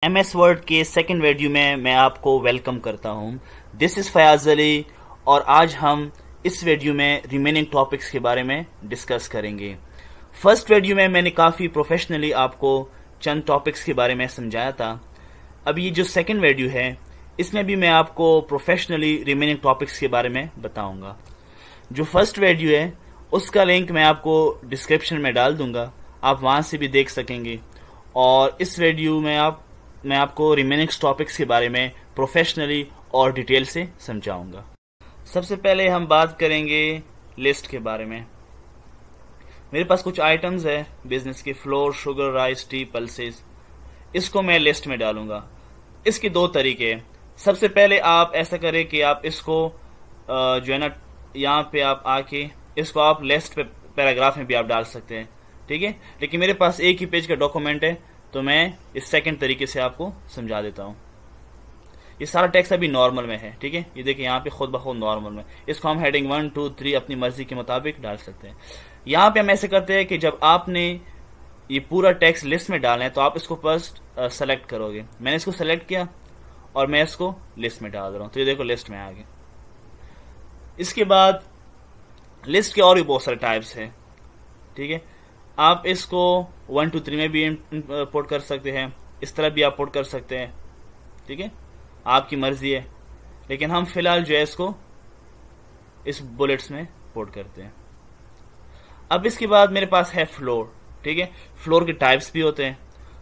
MS word के second video में मैं आपको वेलकम करता हूं। दिस इज फयाज अली और आज हम इस वीडियो में रिमेनिंग टॉपिक्स के बारे में डिस्कस करेंगे। फर्स्ट वीडियो में मैंने काफ़ी प्रोफेशनली आपको चंद टॉपिक्स के बारे में समझाया था। अब ये जो सेकंड वीडियो है इसमें भी मैं आपको प्रोफेशनली रिमेनिंग टॉपिक्स के बारे में बताऊंगा। जो फर्स्ट वीडियो है उसका लिंक मैं आपको डिस्क्रिप्शन में डाल दूंगा, आप वहां से भी देख सकेंगे। और इस वीडियो में मैं आपको रिमेनिंग टॉपिक्स के बारे में प्रोफेशनली और डिटेल से समझाऊंगा। सबसे पहले हम बात करेंगे लिस्ट के बारे में। मेरे पास कुछ आइटम्स है बिजनेस के, floor, sugar, rice, T, pulses. इसको मैं लिस्ट में डालूंगा। इसके दो तरीके हैं। सबसे पहले आप ऐसा करें कि आप इसको जो है ना, यहाँ पे आप आके इसको आप लिस्ट पे पैराग्राफ में भी आप डाल सकते हैं, ठीक है। लेकिन मेरे पास एक ही पेज का डॉक्यूमेंट है तो मैं इस सेकंड तरीके से आपको समझा देता हूं। ये सारा टेक्स्ट अभी नॉर्मल में है, ठीक है। ये देखिए यहाँ पे खुद ब खुद नॉर्मल में। इसको हम हेडिंग 1, 2, 3 अपनी मर्जी के मुताबिक डाल सकते हैं। यहाँ पे हम ऐसे करते हैं कि जब आपने ये पूरा टेक्स्ट लिस्ट में डालना है तो आप इसको फर्स्ट सेलेक्ट करोगे। मैंने इसको सेलेक्ट किया और मैं इसको लिस्ट में डाल रहा हूँ, तो ये देखो लिस्ट में आ गया। इसके बाद लिस्ट के और भी बहुत सारे टाइप्स हैं, ठीक है। आप इसको 1, 2, 3 में भी इंपोर्ट कर सकते हैं, इस तरह भी आप इंपोर्ट कर सकते हैं, ठीक है, आपकी मर्जी है। लेकिन हम फिलहाल जो है इसको इस बुलेट्स में इंपोर्ट करते हैं। अब इसके बाद मेरे पास है फ्लोर, ठीक है। फ्लोर के टाइप्स भी होते हैं,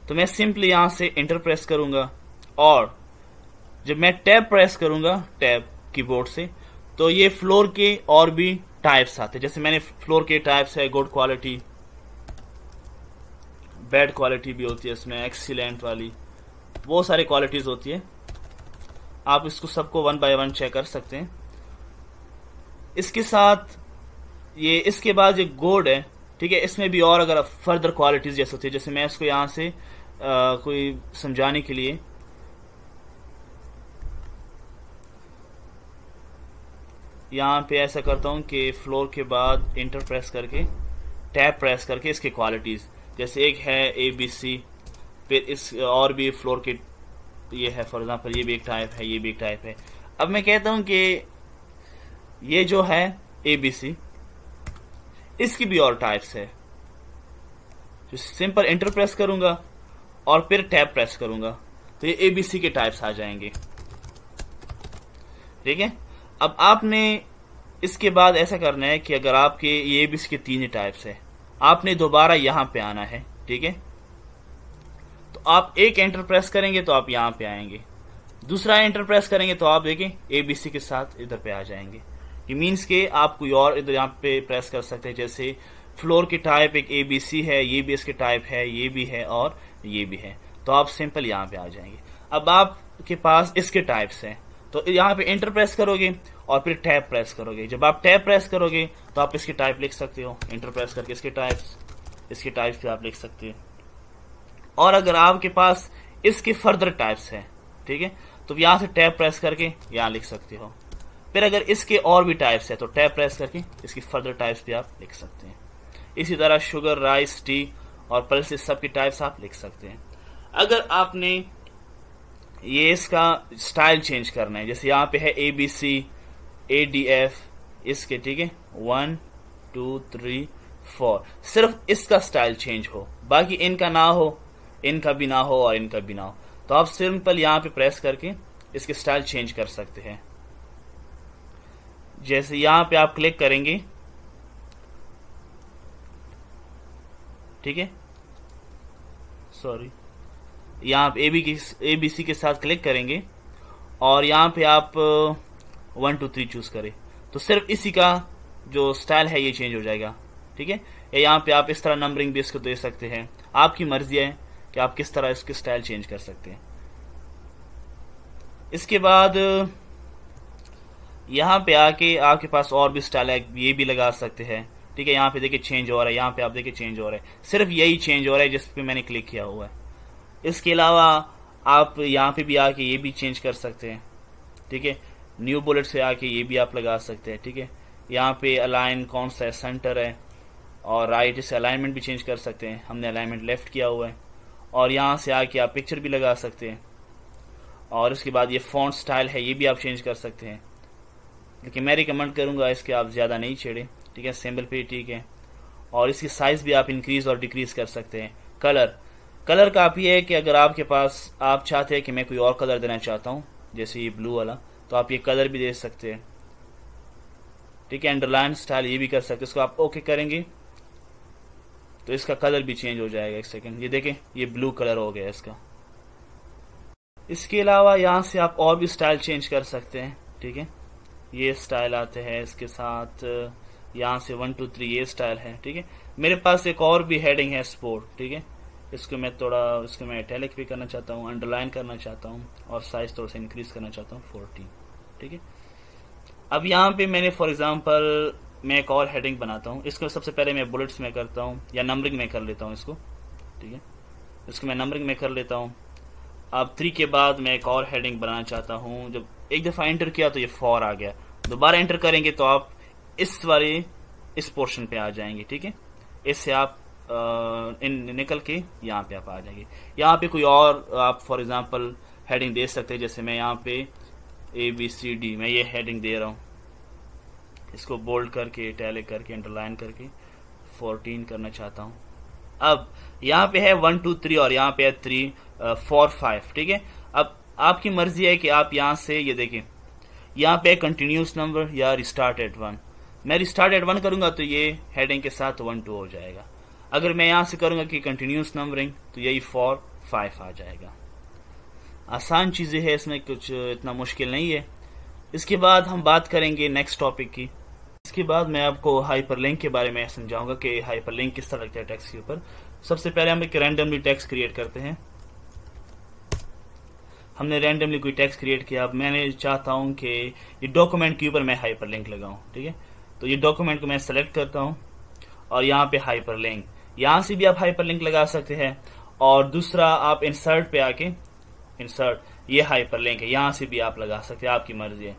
तो मैं सिंपली यहां से इंटर प्रेस करूंगा और जब मैं टैब प्रेस करूंगा टैब कीबोर्ड से, तो ये फ्लोर के और भी टाइप्स आते हैं। जैसे मैंने फ्लोर के टाइप्स है गुड क्वालिटी, बैड क्वालिटी भी होती है इसमें, एक्सीलेंट वाली, वो सारी क्वालिटीज होती है। आप इसको सबको 1 बाय 1 चेक कर सकते हैं। इसके साथ ये इसके बाद ये गुड है, ठीक है। इसमें भी और अगर फर्दर क्वालिटीज जैसे होती है, जैसे मैं इसको यहां से कोई समझाने के लिए यहां पे ऐसा करता हूं कि फ्लोर के बाद इंटर प्रेस करके टैब प्रेस करके इसकी क्वालिटीज, जैसे एक है ABC, फिर इस और भी फ्लोर के ये है, फॉर एग्जांपल ये भी एक टाइप है, ये भी एक टाइप है। अब मैं कहता हूं कि ये जो है ABC, इसकी भी और टाइप्स है। तो सिंपल इंटर प्रेस करूंगा और फिर टैब प्रेस करूंगा तो ये ABC के टाइप्स आ जाएंगे, ठीक है। अब आपने इसके बाद ऐसा करना है कि अगर आपके ये ABC के 3 ही टाइप्स है, आपने दोबारा यहां पे आना है, ठीक है। तो आप एक एंटर प्रेस करेंगे तो आप यहां पे आएंगे, दूसरा एंटर प्रेस करेंगे तो आप देखें ABC के साथ इधर पे आ जाएंगे। ये मीन्स के आप कोई और इधर यहाँ पे प्रेस कर सकते हैं। जैसे फ्लोर की टाइप एक ABC है, ये भी इसके टाइप है, ये भी है और ये भी है, तो आप सिंपल यहाँ पे आ जाएंगे। अब आपके पास इसके टाइप्स हैं तो यहाँ पे एंटर प्रेस करोगे और फिर टैब प्रेस करोगे। जब आप टैब प्रेस करोगे तो आप इसके टाइप लिख सकते हो, इंटर प्रेस करके इसके टाइप्स भी आप लिख सकते हो। और अगर आपके पास इसके फर्दर टाइप्स है, ठीक है, तो यहां से टैब प्रेस करके यहां लिख सकते हो। फिर अगर इसके और भी टाइप्स है तो टैब प्रेस करके इसकी फर्दर टाइप्स भी आप लिख सकते हैं। इसी तरह शुगर, राइस, टी और पल्सेस सबकी टाइप्स आप लिख सकते हैं। अगर आपने ये इसका स्टाइल चेंज करना है, जैसे यहाँ पे है ABC, ADF इसके, ठीक है, 1, 2, 3, 4, सिर्फ इसका स्टाइल चेंज हो, बाकी इनका ना हो, इनका भी ना हो और इनका भी ना हो, तो आप सिंपल यहाँ पे प्रेस करके इसके स्टाइल चेंज कर सकते हैं। जैसे यहाँ पे आप क्लिक करेंगे, ठीक है, सॉरी, यहाँ पे ABC के साथ क्लिक करेंगे और यहाँ पे आप 1, 2, 3 चूज करें तो सिर्फ इसी का जो स्टाइल है ये चेंज हो जाएगा, ठीक है। यहाँ पे आप इस तरह नंबरिंग भी इसको दे सकते हैं, आपकी मर्जी है कि आप किस तरह इसके स्टाइल चेंज कर सकते हैं। इसके बाद यहाँ पे आके आपके पास और भी स्टाइल है, ये भी लगा सकते हैं, ठीक है। यहाँ पे देखिए चेंज हो रहा है, यहाँ पे आप देखिए चेंज हो रहा है, सिर्फ यही चेंज हो रहा है जिस पे मैंने क्लिक किया हुआ है। इसके अलावा आप यहाँ पे भी आके ये भी चेंज कर सकते हैं, ठीक है। न्यू बुलेट से आके ये भी आप लगा सकते हैं, ठीक है। यहाँ पे अलाइन कौन सा है, सेंटर है और राइट, इसे अलाइनमेंट भी चेंज कर सकते हैं। हमने अलाइनमेंट लेफ्ट किया हुआ है और यहाँ से आके आप पिक्चर भी लगा सकते हैं। और उसके बाद ये फॉन्ट स्टाइल है, ये भी आप चेंज कर सकते हैं, लेकिन मैं रिकमेंड करूंगा इसके आप ज़्यादा नहीं छेड़े, ठीक है, सिंपल पे ठीक है। और इसकी साइज़ भी आप इंक्रीज़ और डिक्रीज़ कर सकते हैं। कलर का आप ये है कि अगर आपके पास आप चाहते हैं कि मैं कोई और कलर देना चाहता हूँ, जैसे ये ब्लू वाला, तो आप ये कलर भी दे सकते हैं, ठीक है। अंडरलाइन स्टाइल ये भी कर सकते हैं। इसको आप ओके करेंगे तो इसका कलर भी चेंज हो जाएगा। एक सेकेंड, ये देखें, ये ब्लू कलर हो गया इसका। इसके अलावा यहाँ से आप और भी स्टाइल चेंज कर सकते हैं, ठीक है। ये स्टाइल आते हैं, इसके साथ यहाँ से 1 2 3 ये स्टाइल है, ठीक है। मेरे पास एक और भी हेडिंग है स्पोर्ट, ठीक है। इसको मैं इटैलिक भी करना चाहता हूँ, अंडरलाइन करना चाहता हूँ, और साइज थोड़ा सा इंक्रीज करना चाहता हूँ 14, ठीक है। अब यहाँ पे मैंने फॉर एग्जांपल मैं एक और हेडिंग बनाता हूँ। इसको सबसे पहले मैं बुलेट्स में करता हूँ, या नंबरिंग में कर लेता हूँ इसको, ठीक है। इसको मैं नंबरिंग में कर लेता हूँ। अब 3 के बाद मैं एक और हेडिंग बनाना चाहता हूँ। जब एक दफ़ा एंटर किया तो ये 4 आ गया, दोबारा एंटर करेंगे तो आप इस पोर्शन पे आ जाएंगे, ठीक है। इससे आप निकल के यहाँ पे आप आ जाएंगे। यहाँ पे कोई और आप फॉर एग्जांपल हेडिंग दे सकते हैं, जैसे मैं यहाँ पे ABCD मैं ये हेडिंग दे रहा हूँ। इसको बोल्ड करके, इटैलिक करके, अंडरलाइन करके 14 करना चाहता हूँ। अब यहाँ पे है 1 2 3 और यहाँ पे है 3 4 5, ठीक है। अब आपकी मर्जी है कि आप यहाँ से ये देखें, यहाँ पे कंटिन्यूस नंबर या रिस्टार्ट एट 1। मैं रिस्टार्ट एट 1 करूंगा तो ये हेडिंग के साथ 1 2 हो जाएगा। अगर मैं यहाँ से करूंगा कि कंटिन्यूस नंबरिंग तो यही 4 5 आ जाएगा। आसान चीजें हैं, इसमें कुछ इतना मुश्किल नहीं है। इसके बाद हम बात करेंगे नेक्स्ट टॉपिक की। इसके बाद मैं आपको हाइपरलिंक के बारे में समझाऊंगा कि हाइपरलिंक किस तरह लगता है टेक्स्ट के ऊपर। सबसे पहले हम एक रैंडमली टेक्स्ट क्रिएट करते हैं। हमने रैंडमली कोई टेक्स्ट क्रिएट किया। अब मैंने चाहता हूं कि ये डॉक्यूमेंट के ऊपर मैं हाइपरलिंक लगाऊं, ठीक है। तो ये डॉक्यूमेंट को मैं सेलेक्ट करता हूं और यहाँ पे हाइपरलिंक, यहाँ से भी आप हाइपरलिंक लगा सकते हैं। और दूसरा आप इंसर्ट पे आके इंसर्ट ये हाइपरलिंक है, यहाँ से भी आप लगा सकते हैं, आपकी मर्जी है।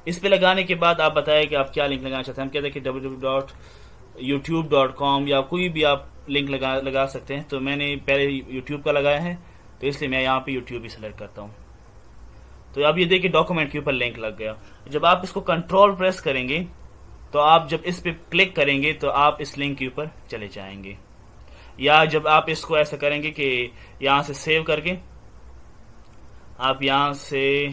इस पे लगाने के बाद आप बताएं कि आप क्या लिंक लगाना चाहते हैं। हम कहते हैं कि www.youtube.com या कोई भी आप लिंक लगा सकते हैं। तो मैंने पहले यूट्यूब का लगाया है, तो इसलिए मैं यहाँ पे यूट्यूब ही सिलेक्ट करता हूँ। तो अब ये देखिए डॉक्यूमेंट के ऊपर लिंक लग गया। जब आप इसको कंट्रोल प्रेस करेंगे तो आप जब इस पे क्लिक करेंगे तो आप इस लिंक के ऊपर चले जाएंगे। या जब आप इसको ऐसा करेंगे कि यहाँ से सेव करके आप यहाँ से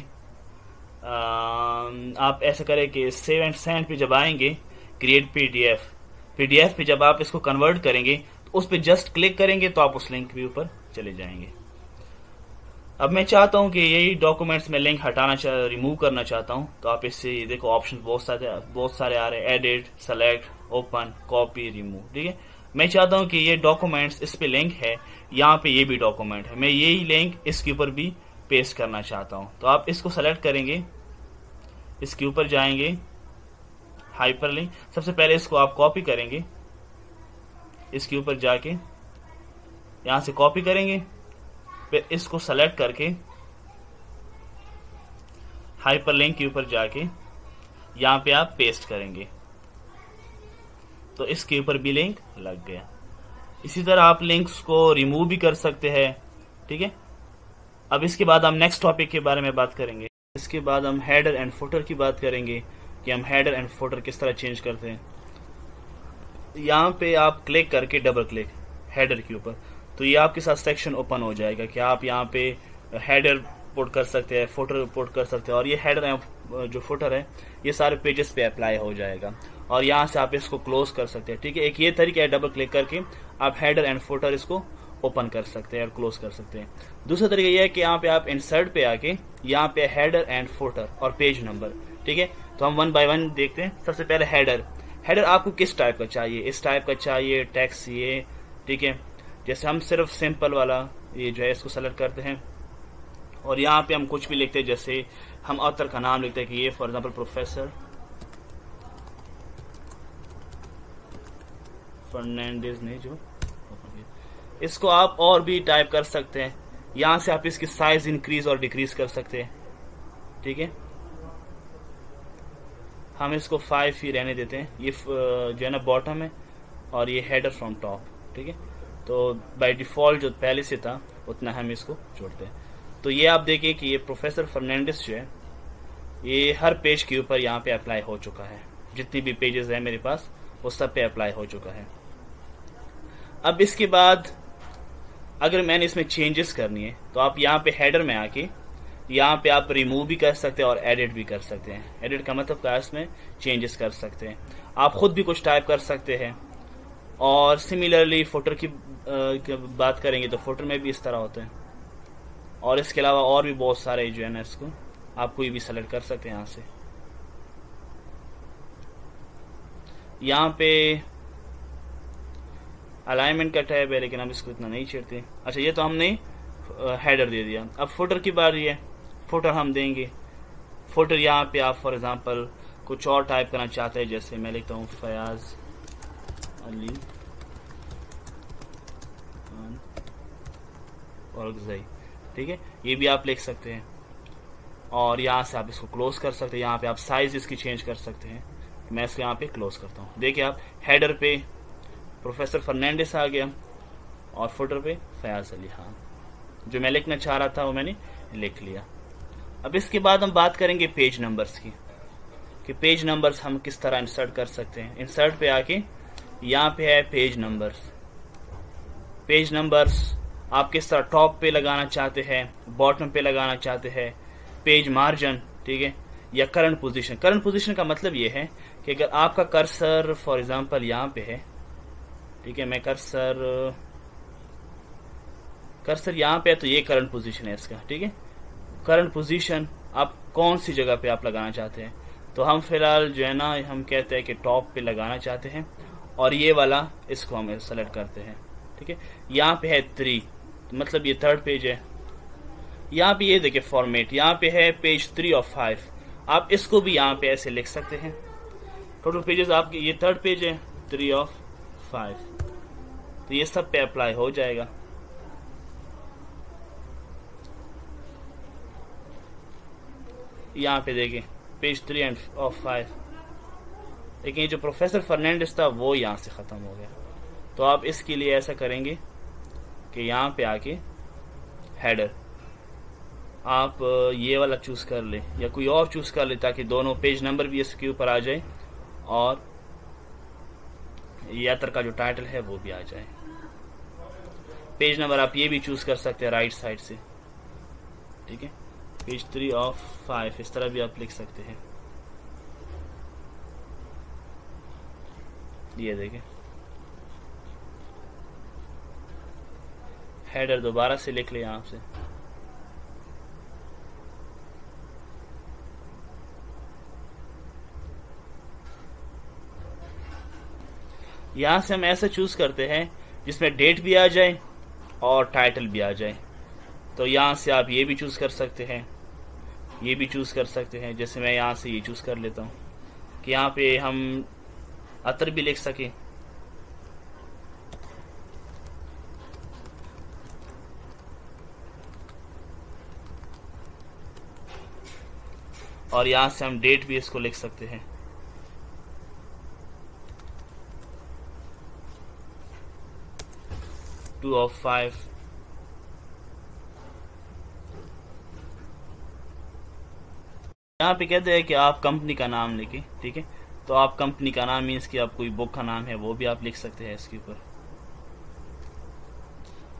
आप ऐसा करें कि सेव एंड सेंड पे जब आएंगे, क्रिएट पीडीएफ पे जब आप इसको कन्वर्ट करेंगे तो उस पे जस्ट क्लिक करेंगे तो आप उस लिंक के ऊपर चले जाएंगे। अब मैं चाहता हूं कि यही डॉक्यूमेंट्स में लिंक रिमूव करना चाहता हूं, तो आप इससे देखो ऑप्शन बहुत सारे आ रहे हैं, edit, select, open, copy, remove, ठीक है। मैं चाहता हूं कि ये डॉक्यूमेंट्स इस पे लिंक है, यहाँ पे ये भी डॉक्यूमेंट है, मैं यही लिंक इसके ऊपर भी पेस्ट करना चाहता हूं। तो आप इसको सेलेक्ट करेंगे, इसके ऊपर जाएंगे, हाइपरलिंक, सबसे पहले इसको आप कॉपी करेंगे, इसके ऊपर जाके यहां से कॉपी करेंगे, फिर इसको सेलेक्ट करके हाइपरलिंक के ऊपर जाके यहां पे आप पेस्ट करेंगे, तो इसके ऊपर भी लिंक लग गया। इसी तरह आप लिंक्स को रिमूव भी कर सकते हैं, ठीक है। अब इसके बाद हम नेक्स्ट टॉपिक के बारे में बात करेंगे। इसके बाद हम हेडर एंड फुटर की बात करेंगे कि हम हेडर एंड फुटर किस तरह चेंज करते हैं। यहाँ पे आप क्लिक करके डबल क्लिक हेडर के ऊपर, तो ये आपके साथ सेक्शन ओपन हो जाएगा कि आप यहाँ पे हेडर पुट कर सकते हैं, फुटर पुट कर सकते हैं। और ये हेडर एंड जो फुटर है ये सारे पेजेस पे अप्लाई हो जाएगा और यहाँ से आप इसको क्लोज कर सकते हैं, ठीक है। एक ये तरीका है, डबल क्लिक करके आप हेडर एंड फुटर इसको ओपन कर सकते हैं और क्लोज कर सकते हैं। दूसरा तरीका यह है कि यहाँ पे आप इंसर्ट पे आके यहाँ पे हेडर एंड फुटर और पेज नंबर, ठीक है। तो हम 1 बाय 1 देखते हैं। सबसे पहले हेडर आपको किस टाइप का चाहिए, इस टाइप का चाहिए, टेक्स्ट ये, ठीक है। जैसे हम सिर्फ सिंपल वाला ये जो है इसको सेलेक्ट करते हैं और यहाँ पे हम कुछ भी लिखते हैं, जैसे हम ऑथर का नाम लिखते हैं कि ये फॉर एग्जांपल प्रोफेसर फर्नांडिस ने जो, इसको आप और भी टाइप कर सकते हैं। यहाँ से आप इसकी साइज इंक्रीज और डिक्रीज कर सकते हैं, ठीक है। हम इसको 5 ही रहने देते हैं। ये जो है ना बॉटम है और ये हेडर फ्रॉम टॉप, ठीक है। तो बाय डिफ़ॉल्ट जो पहले से था उतना हम इसको जोड़ते हैं। तो ये आप देखिए कि ये प्रोफेसर फर्नांडिस जो है ये हर पेज के ऊपर यहाँ पे अप्लाई हो चुका है। जितनी भी पेजेस है मेरे पास वो सब पे अप्लाई हो चुका है। अब इसके बाद अगर मैंने इसमें चेंजेस करनी है तो आप यहाँ पे हेडर में आके यहाँ पे आप रिमूव भी कर सकते हैं और एडिट भी कर सकते हैं। एडिट का मतलब क्या है, इसमें चेंजेस कर सकते हैं। आप खुद भी कुछ टाइप कर सकते हैं। और सिमिलरली फुटर की बात करेंगे तो फुटर में भी इस तरह होते हैं। और इसके अलावा और भी बहुत सारे जो है ना, इसको आप कोई भी सेलेक्ट कर सकते हैं यहाँ से। यहाँ पे अलाइनमेंट का टैब है लेकिन हम इसको इतना नहीं छेड़ते। अच्छा, ये तो हमने हेडर दे दिया। अब फुटर की बारी है। फुटर हम देंगे। फुटर यहाँ पे आप फॉर एग्जांपल कुछ और टाइप करना चाहते हैं, जैसे मैं लिखता हूँ फयाज अली औरगज़ई, ठीक है, ये भी आप लिख सकते हैं। और यहाँ से आप इसको क्लोज कर सकते हैं। यहाँ पे आप साइज इसकी चेंज कर सकते हैं। मैं इसको यहाँ पे क्लोज करता हूँ। देखिए आप हेडर पे प्रोफेसर फर्नांडिस आ गया और फुटर पे फयाज अली। हाँ, जो मैं लिखना चाह रहा था वो मैंने लिख लिया। अब इसके बाद हम बात करेंगे पेज नंबर्स की, कि पेज नंबर्स हम किस तरह इंसर्ट कर सकते हैं। इंसर्ट पे आके यहाँ पे है पेज नंबर्स। पेज नंबर्स आप किस तरह टॉप पे लगाना चाहते हैं, बॉटम पे लगाना चाहते हैं, पेज मार्जिन, ठीक है, या करंट पोजीशन। करंट पोजीशन का मतलब ये है कि अगर आपका कर्सर फॉर एग्जांपल यहाँ पे है, ठीक है, मैं कर्सर यहाँ पे है तो ये करंट पोजीशन है इसका, ठीक है। करंट पोजीशन आप कौन सी जगह पे आप लगाना चाहते हैं, तो हम फिलहाल जो है ना, हम कहते हैं कि टॉप पे लगाना चाहते हैं और ये वाला इसको हम सेलेक्ट करते हैं, ठीक है। यहाँ पे है 3, मतलब ये थर्ड पेज है। यहाँ पे ये देखिए फॉर्मेट, यहाँ पे है पेज 3 of 5। आप इसको भी यहाँ पे ऐसे लिख सकते हैं। टोटल पेजेस आपके ये थर्ड पेज है 3 of 5, तो ये सब पे अप्लाई हो जाएगा। यहाँ पे देखिए पेज 3 of 5, लेकिन ये जो प्रोफेसर फर्नांडिस था वो यहाँ से ख़त्म हो गया। तो आप इसके लिए ऐसा करेंगे कि यहाँ पे आके हेडर आप ये वाला चूज़ कर ले या कोई और चूज़ कर ले, ताकि दोनों पेज नंबर भी इसके ऊपर आ जाए और यात्रा का जो टाइटल है वो भी आ जाए। पेज नंबर आप ये भी चूज़ कर सकते हैं राइट साइड से, ठीक है। पेज 3 of 5 इस तरह भी आप लिख सकते हैं। ये देखें, हेडर दोबारा से लिख ले यहाँ से। यहाँ से हम ऐसा चूज करते हैं जिसमें डेट भी आ जाए और टाइटल भी आ जाए। तो यहाँ से आप ये भी चूज कर सकते हैं, ये भी चूज कर सकते हैं। जैसे मैं यहाँ से ये चूज कर लेता हूँ कि यहाँ पे हम अतर भी लिख सके, और यहाँ से हम डेट भी इसको लिख सकते हैं। Two of 5। यहाँ पे कहते हैं कि आप कंपनी का नाम लिखें, ठीक है। तो आप कंपनी का नाम मीन्स कि आप कोई बुक का नाम है वो भी आप लिख सकते हैं इसके ऊपर।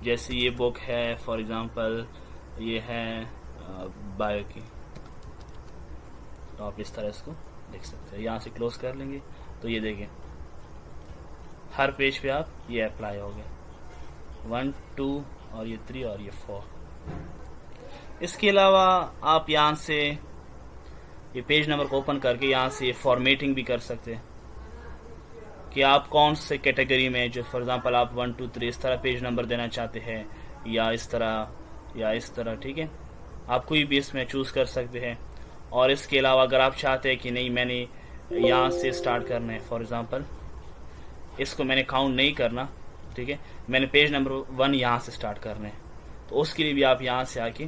जैसे ये बुक है फॉर एग्जांपल, ये है बायो की, तो आप इस तरह इसको लिख सकते हैं। यहाँ से क्लोज कर लेंगे तो ये देखें हर पेज पे आप ये अप्लाई हो गया, 1 2 और ये 3 और ये 4। इसके अलावा आप यहाँ से ये पेज नंबर को ओपन करके यहाँ से फॉर्मेटिंग भी कर सकते हैं कि आप कौन से कैटेगरी में, जो फॉर एग्जांपल आप 1 2 3 इस तरह पेज नंबर देना चाहते हैं या इस तरह, ठीक है। आप कोई भी इसमें चूज कर सकते हैं। और इसके अलावा अगर आप चाहते हैं कि नहीं मैंने यहाँ से स्टार्ट करना है, फॉर एग्जांपल इसको मैंने काउंट नहीं करना, ठीक है, मैंने पेज नंबर 1 यहाँ से स्टार्ट करना है, तो उसके लिए भी आप यहाँ से आके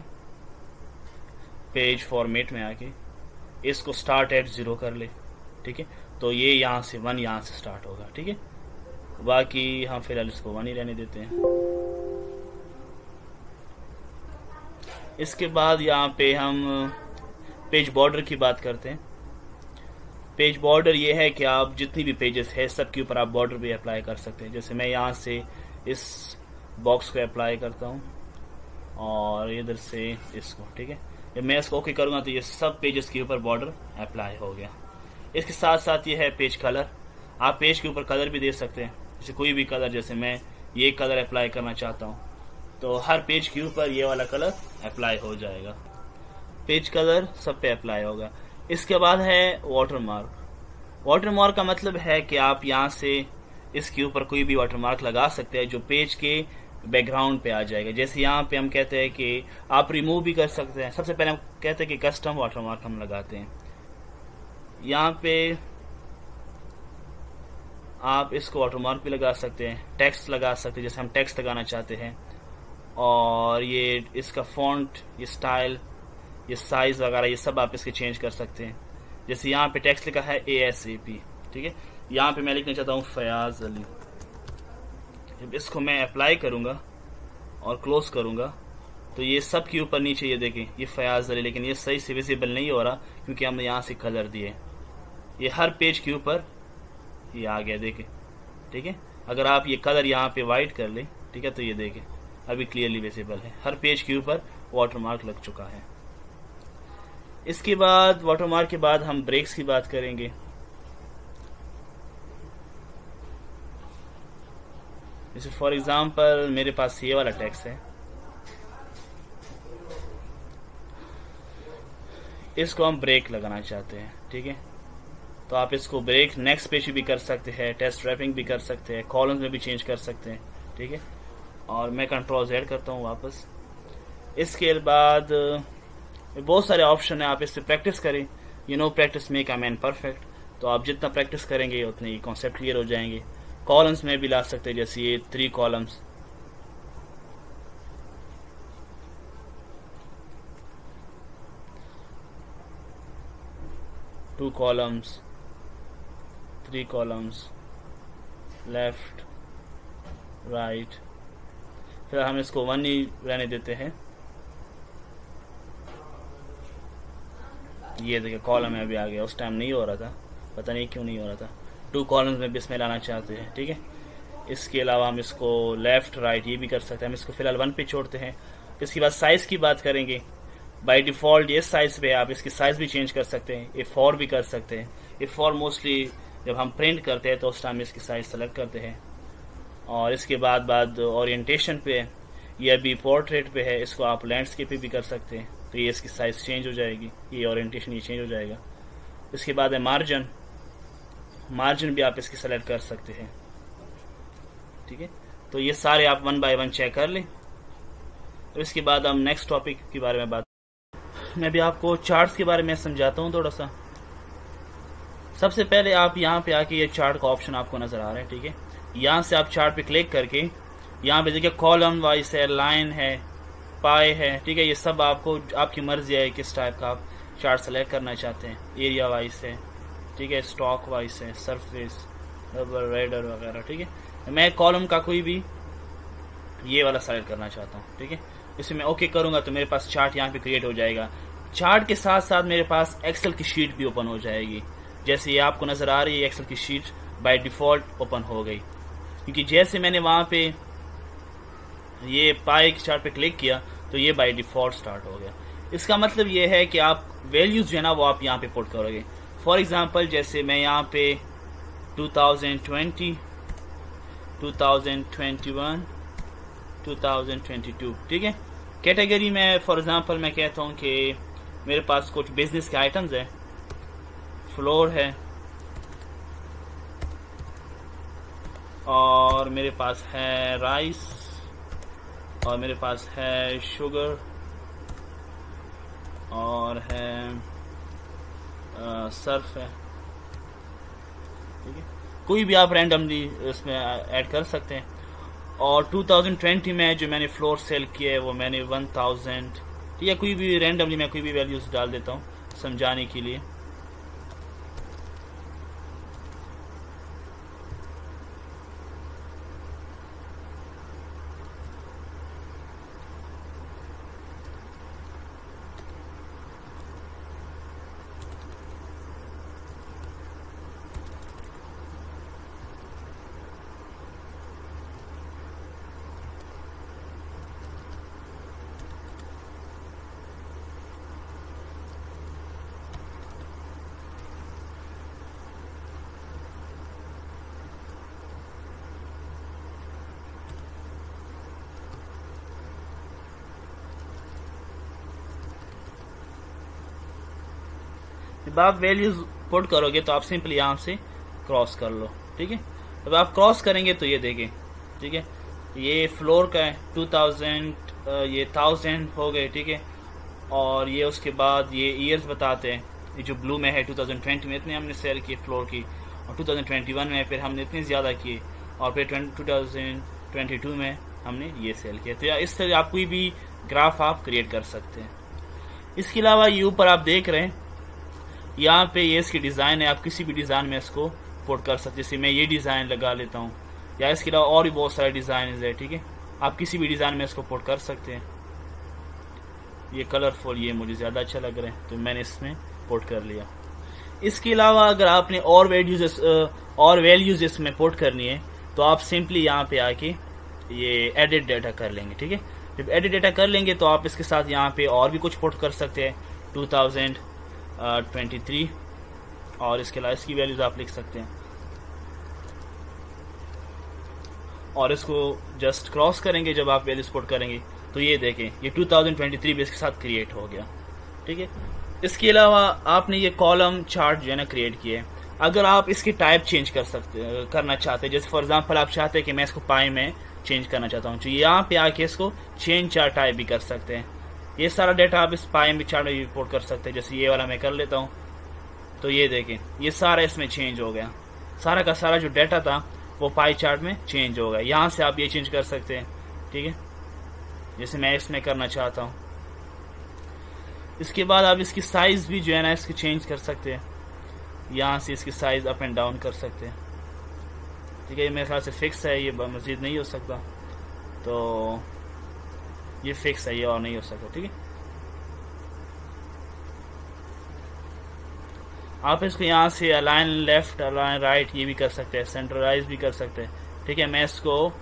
पेज फॉर्मेट में आके इसको स्टार्ट एट 0 कर ले, ठीक है। तो ये यहाँ से 1 यहाँ से स्टार्ट होगा, ठीक है। बाकी हम फिलहाल इसको 1 ही रहने देते हैं। इसके बाद यहाँ पे हम पेज बॉर्डर की बात करते हैं। पेज बॉर्डर ये है कि आप जितनी भी पेजेस है सबके ऊपर आप बॉर्डर भी अप्लाई कर सकते हैं। जैसे मैं यहाँ से इस बॉक्स को अप्लाई करता हूँ और इधर से इसको, ठीक है। जब मैं इसको ओके करूँगा तो ये सब पेजेस के ऊपर बॉर्डर अप्लाई हो गया। इसके साथ साथ ये है पेज कलर। आप पेज के ऊपर कलर भी दे सकते हैं, जैसे कोई भी कलर, जैसे मैं ये कलर अप्लाई करना चाहता हूँ तो हर पेज के ऊपर ये वाला कलर अप्लाई हो जाएगा। पेज कलर सब पे अप्लाई होगा। इसके बाद है वाटरमार्क। वाटरमार्क का मतलब है कि आप यहाँ से इसके ऊपर कोई भी वाटरमार्क लगा सकते हैं जो पेज के बैकग्राउंड पे आ जाएगा। जैसे यहाँ पे हम कहते हैं कि आप रिमूव भी कर सकते हैं। सबसे पहले हम कहते हैं कि कस्टम वाटरमार्क हम लगाते हैं। यहाँ पे आप इसको वाटरमार्क भी लगा सकते हैं, टेक्स्ट लगा सकते हैं जैसे हम टेक्स्ट लगाना चाहते हैं, और ये इसका फॉन्ट, ये स्टाइल, ये साइज वगैरह ये सब आप इसके चेंज कर सकते हैं। जैसे यहाँ पे टेक्स्ट लिखा है ASAP, ठीक है। यहाँ पे मैं लिखना चाहता हूँ फयाज अली। जब इसको मैं अप्लाई करूँगा और क्लोज करूँगा तो ये सब के ऊपर नीचे ये देखें ये फयाज अली, लेकिन ये सही से विजिबल नहीं हो रहा क्योंकि हमने यहाँ से कलर दिए। ये हर पेज के ऊपर ये आ गया, देखें, ठीक है। अगर आप ये कलर यहाँ पे वाइट कर लें, ठीक है, तो ये देखें अभी क्लियरली विजिबल है। हर पेज के ऊपर वाटरमार्क लग चुका है। इसके बाद वाटरमार्क के बाद हम ब्रेक्स की बात करेंगे। जैसे फॉर एग्जांपल मेरे पास ये वाला टेक्स्ट है, इसको हम ब्रेक लगाना चाहते हैं, ठीक है। तो आप इसको ब्रेक नेक्स्ट पेज भी कर सकते हैं, टेस्ट रैपिंग भी कर सकते हैं, कॉलम्स में भी चेंज कर सकते हैं, ठीक है। और मैं Ctrl+Z करता हूँ वापस। इसके बाद बहुत सारे ऑप्शन है, आप इससे प्रैक्टिस करें। Practice make a man perfect. तो आप जितना प्रैक्टिस करेंगे उतने ही कॉन्सेप्ट क्लियर हो जाएंगे। कॉलम्स में भी ला सकते हैं, जैसे ये 3 columns, two columns, 3 columns, left right. फिर हम इसको 1 ही रहने देते हैं। ये देखिए कॉलम में अभी आ गया, उस टाइम नहीं हो रहा था, पता नहीं क्यों नहीं हो रहा था। 2 कॉलम्स में भी इसमें लाना चाहते हैं, ठीक है। इसके अलावा हम इसको लेफ्ट राइट ये भी कर सकते हैं। हम इसको फिलहाल 1 पे छोड़ते हैं। इसके बाद साइज की बात करेंगे। बाय डिफॉल्ट ये साइज पे आप इसकी साइज भी चेंज कर सकते हैं, A4 भी कर सकते हैं। A4 मोस्टली जब हम प्रिंट करते हैं तो उस टाइम इसकी साइज सेलेक्ट करते हैं। और इसके बाद ओरिएंटेशन पे, ये अभी पोर्ट्रेट पे है, इसको आप लैंडस्केप पे भी कर सकते हैं, तो ये इसकी साइज चेंज हो जाएगी, ये ओरिएंटेशन ये चेंज हो जाएगा। इसके बाद है मार्जिन। मार्जिन भी आप इसकी सेलेक्ट कर सकते हैं, ठीक है। तो ये सारे आप 1 बाय 1 चेक कर लें। तो इसके बाद हम नेक्स्ट टॉपिक के बारे में बात, मैं भी आपको चार्ट्स के बारे में समझाता हूँ थोड़ा सा। सबसे पहले आप यहाँ पे आके ये चार्ट का ऑप्शन आपको नजर आ रहा है, ठीक है। यहाँ से आप चार्ट पे क्लिक करके यहाँ पे देखिए कॉलम वाइज है, लाइन है, पाए है, ठीक है। ये सब आपको आपकी मर्जी है किस टाइप का आप चार्ट सेलेक्ट करना चाहते हैं। एरिया वाइज है, ठीक है, स्टॉक वाइज है, सरफेस, रबर, रेडर वगैरह, ठीक है। मैं कॉलम का कोई भी ये वाला सेलेक्ट करना चाहता हूँ, ठीक है। इसे मैं ओके करूंगा तो मेरे पास चार्ट यहाँ पे क्रिएट हो जाएगा। चार्ट के साथ साथ मेरे पास एक्सेल की शीट भी ओपन हो जाएगी। जैसे ये आपको नजर आ रही है एक्सेल की शीट बाय डिफॉल्ट ओपन हो गई, क्योंकि जैसे मैंने वहां पे ये पाई के चार्ट पे क्लिक किया तो ये बाय डिफॉल्ट स्टार्ट हो गया। इसका मतलब ये है कि आप वैल्यूज जो है ना वो आप यहाँ पे पुट करोगे। फॉर एग्जांपल जैसे मैं यहाँ पे 2020, 2021, 2022, ठीक है। कैटेगरी में फॉर एग्जांपल मैं कहता हूँ कि मेरे पास कुछ बिजनेस के आइटम्स है, फ्लोर है, और मेरे पास है राइस, और मेरे पास है शुगर, और है सर्फ है, ठीक है। कोई भी आप रैंडमली इसमें ऐड कर सकते हैं। और 2020 में जो मैंने फ्लोर सेल किया है वो मैंने 1000, ठीक है। कोई भी रैंडमली मैं कोई भी वैल्यूज डाल देता हूँ समझाने के लिए। जब आप वैल्यूज पुट करोगे तो आप सिंपली यहाँ से क्रॉस कर लो, ठीक है। जब आप क्रॉस करेंगे तो ये देखें, ठीक है, ये फ्लोर का है 2000, ये 1000 हो गए, ठीक है। और ये उसके बाद ये ईयर्स बताते हैं, ये जो ब्लू में है 2020 में इतने हमने सेल किए फ्लोर की, और 2021 में फिर हमने इतने ज़्यादा किए, और फिर 2022 में हमने ये सेल किया। तो इस तरह आप कोई भी ग्राफ आप क्रिएट कर सकते हैं। इसके अलावा ये ऊपर आप देख रहे हैं, यहाँ पे ये इसकी डिज़ाइन है, आप किसी भी डिज़ाइन में इसको पुट कर सकते हैं। जैसे मैं ये डिज़ाइन लगा लेता हूँ, या इसके अलावा और भी बहुत सारे डिज़ाइन है, ठीक है। आप किसी भी डिज़ाइन में इसको पुट कर सकते हैं। ये कलरफुल ये मुझे ज़्यादा अच्छा लग रहा है तो मैंने इसमें पुट कर लिया। इसके अलावा अगर आपने और वैल्यूज इसमें पुट करनी है तो आप सिंपली यहाँ पे आके ये एडिट डाटा कर लेंगे, ठीक है। जब एडिट डाटा कर लेंगे तो आप इसके साथ यहाँ पे और भी कुछ पुट कर सकते हैं, 2023, और इसके अलावा इसकी वैल्यूज आप लिख सकते हैं, और इसको जस्ट क्रॉस करेंगे। जब आप वैल्यूज पुट करेंगे तो ये देखें ये 2023 भी इसके साथ क्रिएट हो गया, ठीक है। इसके अलावा आपने ये कॉलम चार्ट जो है ना क्रिएट किए, अगर आप इसकी टाइप चेंज करना चाहते हैं, जैसे फॉर एग्जांपल आप चाहते हैं कि मैं इसको पाई में चेंज करना चाहता हूँ, तो यहाँ पे आके इसको चेंज चार्ट टाइप भी कर सकते हैं। ये सारा डाटा आप इस पाई में चार्ट में रिपोर्ट कर सकते हैं। जैसे ये वाला मैं कर लेता हूँ तो ये देखें ये सारा इसमें चेंज हो गया, सारा का सारा जो डाटा था वो पाई चार्ट में चेंज हो गया। यहाँ से आप ये चेंज कर सकते हैं, ठीक है, जैसे मैं इसमें करना चाहता हूँ। इसके बाद आप इसकी साइज भी जो है ना इसकी चेंज कर सकते हैं, यहाँ से इसकी साइज अप एंड डाउन कर सकते हैं, ठीक है। ये मेरे ख्याल से फिक्स है, ये मजीद नहीं हो सकता, तो ये फिक्स है, ये और नहीं हो सकता, ठीक है। आप इसको यहाँ से अलाइन लेफ्ट अलाइन राइट ये भी कर सकते हैं, सेंट्रलाइज भी कर सकते हैं, ठीक है। मैं इसको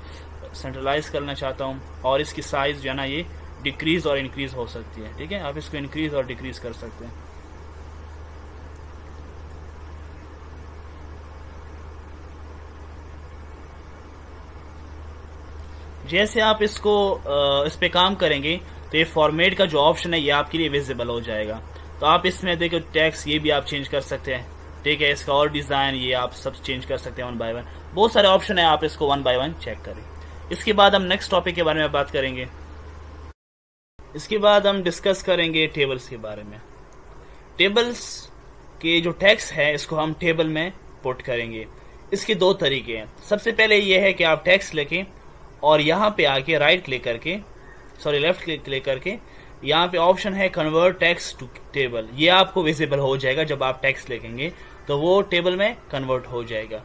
सेंट्रलाइज करना चाहता हूँ, और इसकी साइज जो है ना ये डिक्रीज और इंक्रीज हो सकती है, ठीक है। आप इसको इंक्रीज और डिक्रीज कर सकते हैं। जैसे आप इसको इस पे काम करेंगे तो ये फॉर्मेट का जो ऑप्शन है ये आपके लिए विजिबल हो जाएगा। तो आप इसमें देखो टेक्स्ट ये भी आप चेंज कर सकते हैं, ठीक है। इसका और डिजाइन ये आप सब चेंज कर सकते हैं 1 बाय 1, बहुत सारे ऑप्शन है, आप इसको 1 बाय 1 चेक करें। इसके बाद हम नेक्स्ट टॉपिक के बारे में बात करेंगे। इसके बाद हम डिस्कस करेंगे टेबल्स के बारे में। टेबल्स के जो टेक्स्ट है इसको हम टेबल में पुट करेंगे। इसके दो तरीके हैं। सबसे पहले ये है कि आप टेक्स्ट लिखें और यहाँ पे आके राइट क्लिक करके लेफ्ट क्लिक करके यहाँ पे ऑप्शन है कन्वर्ट टेक्स्ट टू टेबल, ये आपको विजिबल हो जाएगा। जब आप टेक्स्ट लिखेंगे तो वो टेबल में कन्वर्ट हो जाएगा।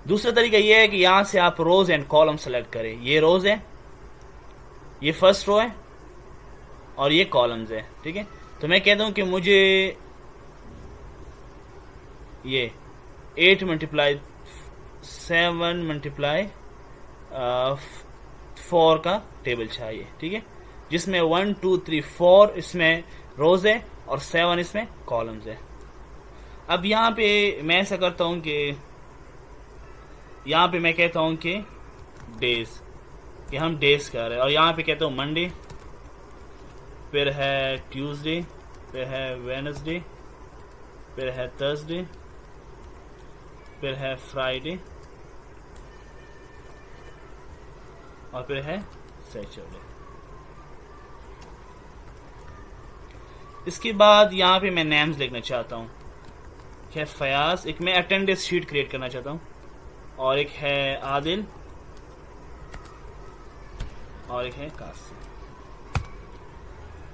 दूसरा तरीका ये है कि यहाँ से आप रोज एंड कॉलम सेलेक्ट करें। ये रोज है, ये फर्स्ट रो है और ये कॉलम्स है, ठीक है। तो मैं कहता हूं कि मुझे ये 8 × 7 × 4 का टेबल चाहिए, ठीक है, जिसमें 1 2 3 4 इसमें रोज है और 7 इसमें कॉलम्स है। अब यहाँ पे मैं ऐसा करता हूं कि यहाँ पे मैं कहता हूं कि डेज, कि हम डेज कर रहे हैं, और यहाँ पे कहता हूं मंडे, फिर है ट्यूसडे, फिर है वेडनेसडे, फिर है थर्सडे, फिर है फ्राइडे, और फिर है सैटरडे। इसके बाद यहाँ पे मैं नेम्स लिखना चाहता हूँ, है फयाज, एक मैं अटेंडेंस शीट क्रिएट करना चाहता हूँ, और एक है आदिल, और एक है कासिम।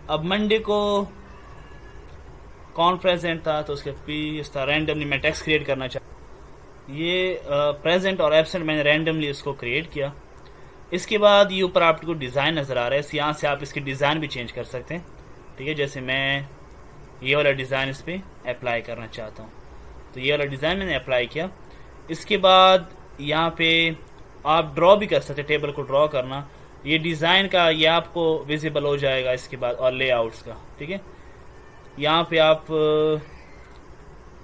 अब मंडे को कौन प्रेजेंट था तो उसके पी इस तरह रैंडमली मैं टेक्स्ट क्रिएट करना चाहता हूँ। ये प्रेजेंट और एब्सेंट मैंने रैंडमली इसको क्रिएट किया। इसके बाद ये ऊपर आपको डिज़ाइन नज़र आ रहा है, यहाँ से आप इसकी डिज़ाइन भी चेंज कर सकते हैं, ठीक है। जैसे मैं ये वाला डिज़ाइन इस पर अप्लाई करना चाहता हूँ, तो ये वाला डिज़ाइन मैंने अप्लाई किया। इसके बाद यहाँ पे आप ड्रॉ भी कर सकते हैं, टेबल को ड्रॉ करना, ये डिज़ाइन का ये आपको विजिबल हो जाएगा। इसके बाद और लेआउट्स का, ठीक है, यहाँ पे आप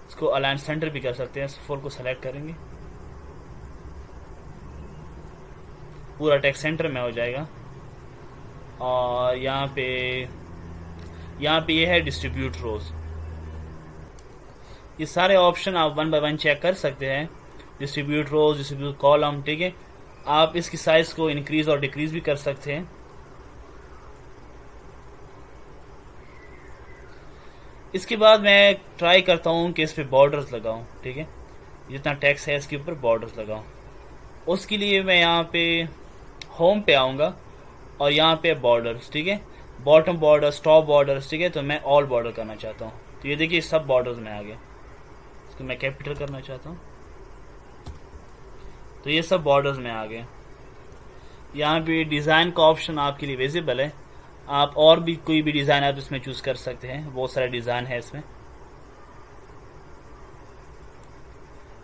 इसको अलाइन सेंटर भी कर सकते हैं। फुल को सेलेक्ट करेंगे, पूरा टेक्स्ट सेंटर में हो जाएगा। और यहाँ पे ये है डिस्ट्रीब्यूट रोज। ये सारे ऑप्शन आप वन बाय वन चेक कर सकते हैं। डिस्ट्रीब्यूट रोज, डिस्ट्रीब्यूट कॉलम, ठीक है। आप इसकी साइज को इंक्रीज और डिक्रीज भी कर सकते हैं। इसके बाद मैं ट्राई करता हूं कि इस पे बॉर्डर्स लगाऊं, ठीक है। जितना टेक्स्ट है इसके ऊपर बॉर्डर्स लगाऊं। उसके लिए मैं यहाँ पे होम पे आऊंगा और यहाँ पे बॉर्डर्स, ठीक है। बॉटम बॉर्डर्स, टॉप बॉर्डर्स, ठीक है। तो मैं ऑल बॉर्डर करना चाहता हूँ। तो ये देखिए सब बॉर्डर्स में आ गए। इसको मैं कैपिटल करना चाहता हूँ, तो ये सब बॉर्डर्स में आ गए। यहाँ पे डिजाइन का ऑप्शन आपके लिए विजिबल है। आप और भी कोई भी डिजाइन आप इसमें चूज कर सकते हैं। बहुत सारे डिजाइन है इसमें।